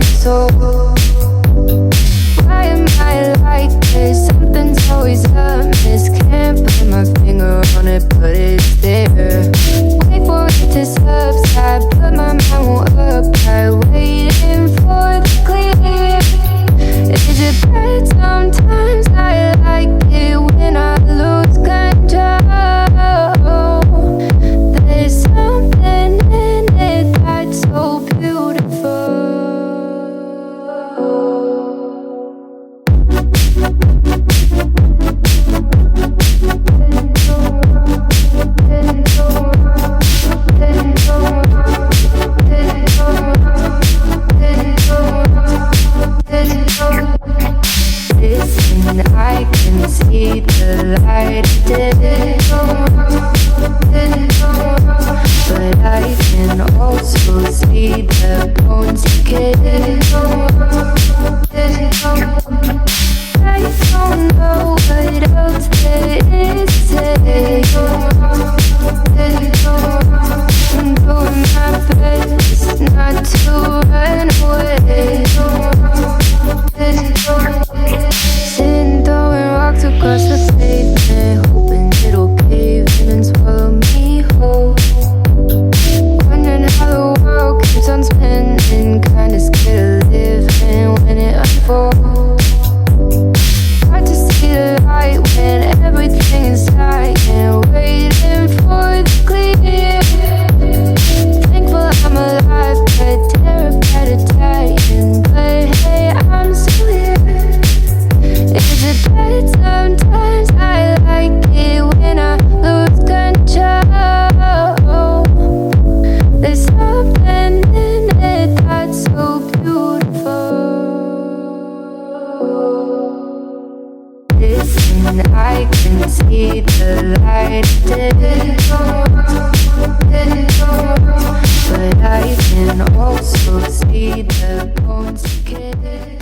soul. Why am I like this? Something's always amiss. Can't put my finger on it, but it's there. Wait for it to subside, but my mind won't apply. Waiting for the clear. Is it bad? Sometimes I like it when I lose control. There's something in it that's so beautiful. Listen, I can see the light today, but I can also see the bones decay. I don't know what else there is to say. I'm doing my best not to run away. Sitting throwing rocks across the pavement, hoping it'll cave in and swallow me whole. Wondering how the world keeps on spinning, kinda scared of living when it unfolds. Hard to see the light when everything is dying, waiting for the clear. Thankful I'm alive, but terrified of dying. But hey, I'm still here. Is it bad? Sometimes I like it when I lose control. There's something in it that's so beautiful. Listen, I can see the light today, but I can also see the bones decay.